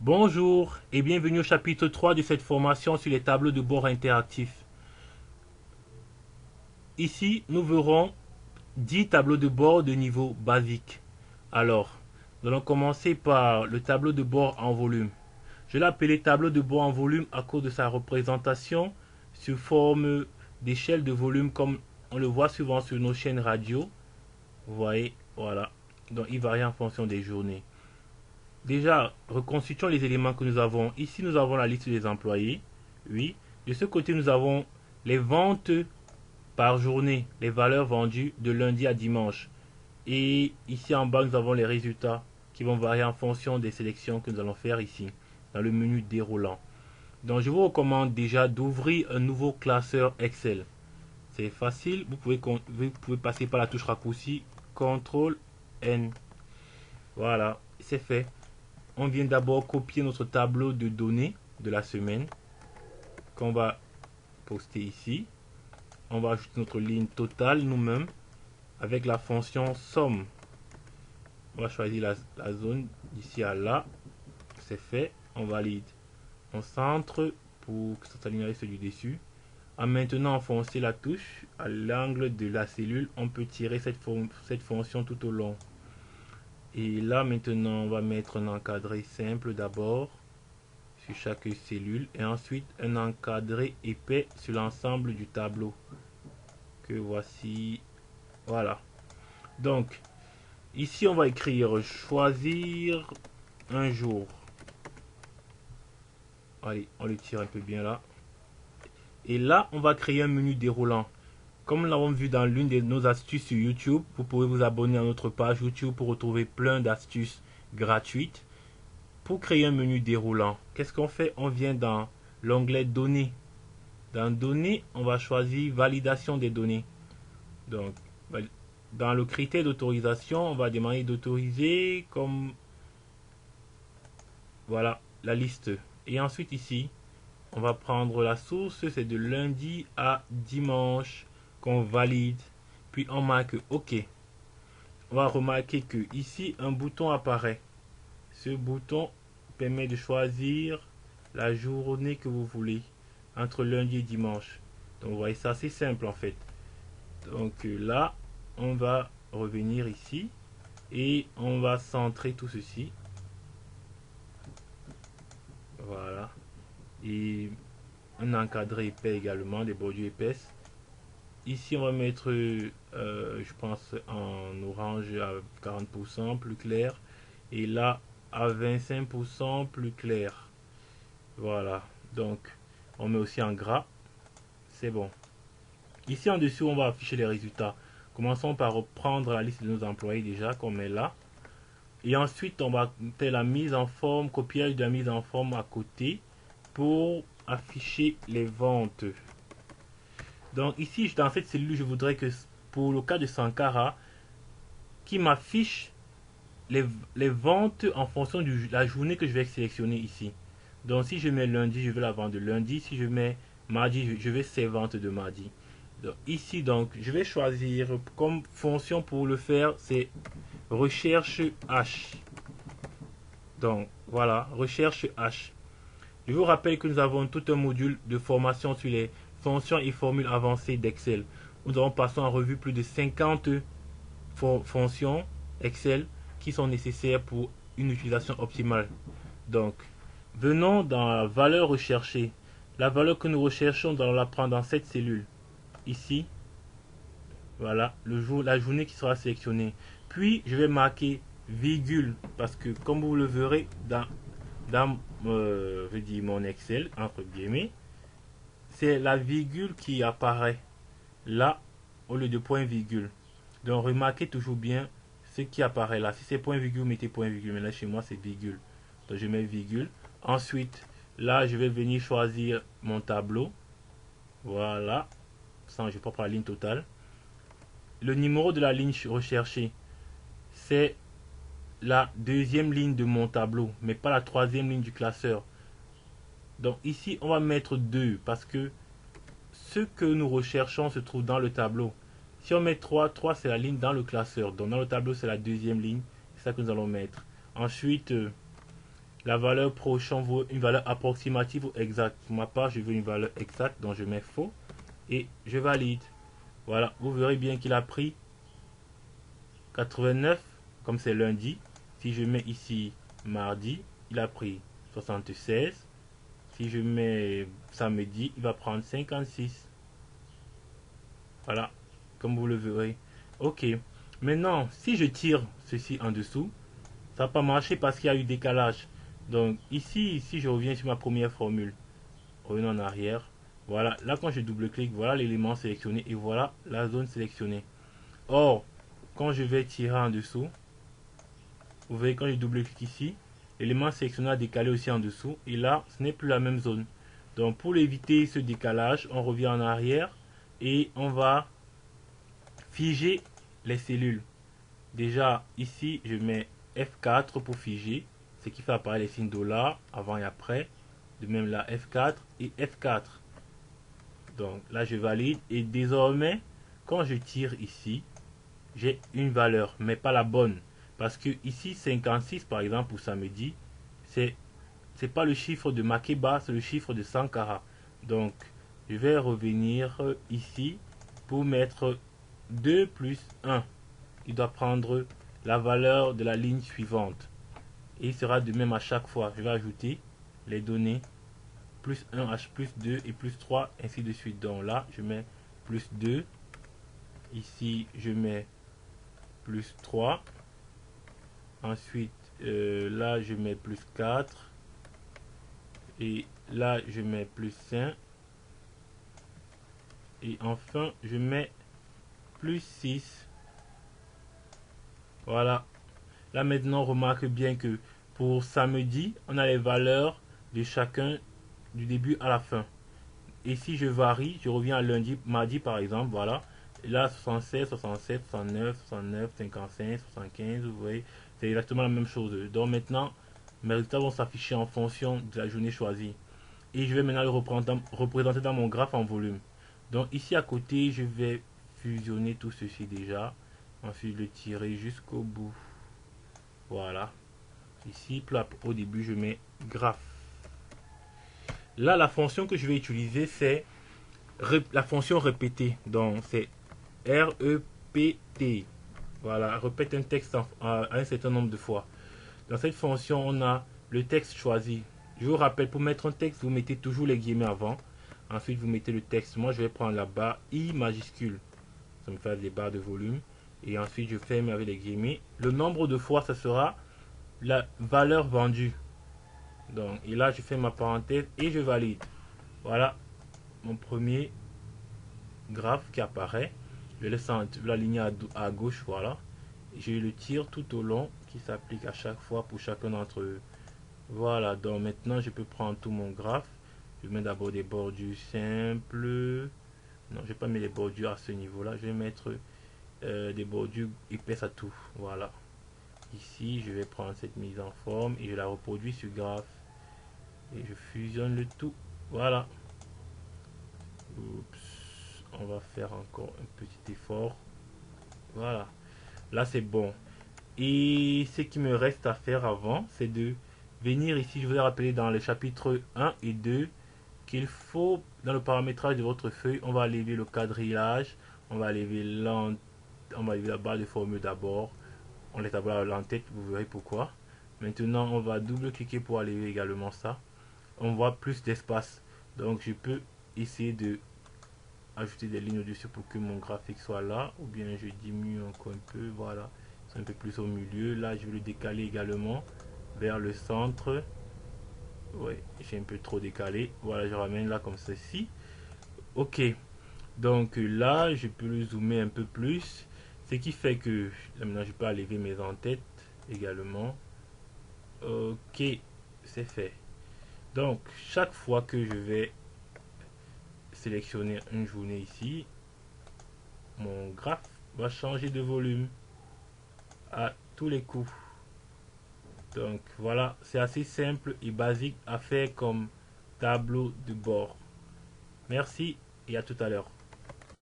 Bonjour et bienvenue au chapitre 3 de cette formation sur les tableaux de bord interactifs. Ici, nous verrons 10 tableaux de bord de niveau basique. Alors, nous allons commencer par le tableau de bord en volume. Je l'ai appelé tableau de bord en volume à cause de sa représentation sous forme d'échelle de volume comme on le voit souvent sur nos chaînes radio. Vous voyez, voilà. Donc, il varie en fonction des journées. Déjà, reconstituons les éléments que nous avons. Ici, nous avons la liste des employés. Oui. De ce côté, nous avons les ventes par journée, les valeurs vendues de lundi à dimanche. Et ici en bas, nous avons les résultats qui vont varier en fonction des sélections que nous allons faire ici, dans le menu déroulant. Donc, je vous recommande déjà d'ouvrir un nouveau classeur Excel. C'est facile, vous pouvez passer par la touche raccourci CTRL N. Voilà, c'est fait. On vient d'abord copier notre tableau de données de la semaine qu'on va poster ici. On va ajouter notre ligne totale nous-mêmes avec la fonction somme. On va choisir la zone d'ici à là. C'est fait. On valide. On centre pour que ça s'aligne avec celui dessus. En maintenant enfoncer la touche à l'angle de la cellule, on peut tirer cette fonction tout au long. Et là maintenant on va mettre un encadré simple d'abord sur chaque cellule et ensuite un encadré épais sur l'ensemble du tableau que voici. Voilà, donc ici on va écrire choisir un jour. Allez, on le tire un peu bien là, et là on va créer un menu déroulant comme nous l'avons vu dans l'une de nos astuces sur YouTube. Vous pouvez vous abonner à notre page YouTube pour retrouver plein d'astuces gratuites. Pour créer un menu déroulant, qu'est-ce qu'on fait? On vient dans l'onglet données. Dans données, on va choisir validation des données. Donc, dans le critère d'autorisation, on va demander d'autoriser comme voilà la liste. Et ensuite ici, on va prendre la source, c'est de lundi à dimanche qu'on valide. Puis on marque OK. On va remarquer que ici un bouton apparaît. Ce bouton permet de choisir la journée que vous voulez entre lundi et dimanche. Donc vous voyez, ça c'est simple en fait. Donc là on va revenir ici et on va centrer tout ceci. Voilà, et un encadré épais également, des bordures épaisses. Ici on va mettre je pense en orange à 40% plus clair, et là à 25% plus clair. Voilà, donc on met aussi en gras. C'est bon. Ici en dessous on va afficher les résultats. Commençons par reprendre la liste de nos employés déjà qu'on met là. Et ensuite on va faire la mise en forme, copiage de la mise en forme à côté pour afficher les ventes. Donc ici dans cette cellule, je voudrais que pour le cas de Sankara, qui m'affiche les ventes en fonction de la journée que je vais sélectionner ici. Donc si je mets lundi, je veux la vente de lundi. Si je mets mardi, je vais ces ventes de mardi. Donc, ici donc, je vais choisir comme fonction pour le faire, c'est recherche H. Donc voilà, recherche H. Je vous rappelle que nous avons tout un module de formation sur les fonctions et formules avancées d'Excel. Nous avons passé en revue plus de 50 fonctions Excel qui sont nécessaires pour une utilisation optimale. Donc, venons dans la valeur recherchée. La valeur que nous recherchons, nous allons la prendre dans cette cellule. Ici, voilà, la journée qui sera sélectionnée. Puis, je vais marquer virgule parce que, comme vous le verrez dans je dis mon Excel, entre guillemets, c'est la virgule qui apparaît là au lieu de point virgule. Donc remarquez toujours bien ce qui apparaît là. Si c'est point virgule, mettez point virgule. Mais là chez moi c'est virgule. Donc je mets virgule. Ensuite, là je vais venir choisir mon tableau. Voilà. Sans, je vais pas prendre la ligne totale. Le numéro de la ligne recherchée, c'est la deuxième ligne de mon tableau, mais pas la troisième ligne du classeur. Donc ici, on va mettre 2 parce que ce que nous recherchons se trouve dans le tableau. Si on met 3, 3 c'est la ligne dans le classeur. Donc dans le tableau, c'est la deuxième ligne. C'est ça que nous allons mettre. Ensuite, La valeur prochaine vaut une valeur approximative ou exacte. Pour ma part, je veux une valeur exacte, donc je mets faux et je valide. Voilà, vous verrez bien qu'il a pris 89, comme c'est lundi. Si je mets ici mardi, il a pris 76. Si je mets samedi, il va prendre 56. Voilà, comme vous le verrez. Ok, maintenant, si je tire ceci en dessous, ça va pas marcher parce qu'il y a eu décalage. Donc ici, si je reviens sur ma première formule, revenons en arrière. Voilà, là quand je double-clique, voilà l'élément sélectionné et voilà la zone sélectionnée. Or, quand je vais tirer en dessous, vous voyez quand je double-clique ici, l'élément sélectionné a décalé aussi en dessous et là, ce n'est plus la même zone. Donc pour éviter ce décalage, on revient en arrière et on va figer les cellules. Déjà ici, je mets F4 pour figer, ce qui fait apparaître les signes $ avant et après. De même là, F4 et F4. Donc là, je valide et désormais, quand je tire ici, j'ai une valeur, mais pas la bonne. Parce que ici, 56 par exemple pour samedi, c'est pas le chiffre de Makeba, c'est le chiffre de Sankara. Donc, je vais revenir ici pour mettre 2 plus 1. Il doit prendre la valeur de la ligne suivante. Et il sera de même à chaque fois. Je vais ajouter les données plus 1, H plus 2 et plus 3, ainsi de suite. Donc là, je mets plus 2. Ici, je mets plus 3. Ensuite, là, je mets plus 4. Et là, je mets plus 5. Et enfin, je mets plus 6. Voilà. Là, maintenant, on remarque bien que pour samedi, on a les valeurs de chacun du début à la fin. Et si je varie, je reviens à lundi, mardi par exemple, voilà. Et là, 76, 67, 69, 69, 55, 75, vous voyez, c'est exactement la même chose. Donc maintenant, mes résultats vont s'afficher en fonction de la journée choisie. Et je vais maintenant le représenter dans mon graphe en volume. Donc ici à côté, je vais fusionner tout ceci déjà. Ensuite, le tirer jusqu'au bout. Voilà. Ici, au début, je mets graphe. Là, la fonction que je vais utiliser, c'est la fonction répéter. Donc, c'est REPT. Voilà, répète un texte un certain nombre de fois. Dans cette fonction, on a le texte choisi. Je vous rappelle, pour mettre un texte, vous mettez toujours les guillemets avant. Ensuite, vous mettez le texte. Moi, je vais prendre la barre I majuscule. Ça me fait des barres de volume. Et ensuite, je ferme avec les guillemets. Le nombre de fois, ça sera la valeur vendue. Donc, et là, je fais ma parenthèse et je valide. Voilà mon premier graphe qui apparaît. Je laisse la ligne à gauche, voilà. Je le tire tout au long qui s'applique à chaque fois pour chacun d'entre eux. Voilà, donc maintenant je peux prendre tout mon graphe. Je mets d'abord des bordures simples. Non, je vais pas mettre les bordures à ce niveau-là. Je vais mettre des bordures épaisses à tout. Voilà. Ici, je vais prendre cette mise en forme et je la reproduis sur graphe. Et je fusionne le tout. Voilà. Oups. On va faire encore un petit effort. Voilà. Là, c'est bon. Et ce qui me reste à faire avant, c'est de venir ici. Je vous ai rappelé dans les chapitres 1 et 2 qu'il faut, dans le paramétrage de votre feuille, on va lever le quadrillage, on va lever la barre de formule d'abord. On laisse d'abord l'entête, vous verrez pourquoi. Maintenant, on va double-cliquer pour enlever également ça. On voit plus d'espace. Donc, je peux essayer de ajouter des lignes au-dessus pour que mon graphique soit là. Ou bien, je diminue encore un peu. Voilà. C'est un peu plus au milieu. Là, je vais le décaler également vers le centre. Ouais, j'ai un peu trop décalé. Voilà, je ramène là comme ceci. Ok. Donc là, je peux le zoomer un peu plus. Ce qui fait que là, maintenant, je peux enlever mes en-têtes également. Ok, c'est fait. Donc, chaque fois que je vais sélectionner une journée ici, mon graphe va changer de volume à tous les coups. Donc voilà, c'est assez simple et basique à faire comme tableau de bord. Merci et à tout à l'heure.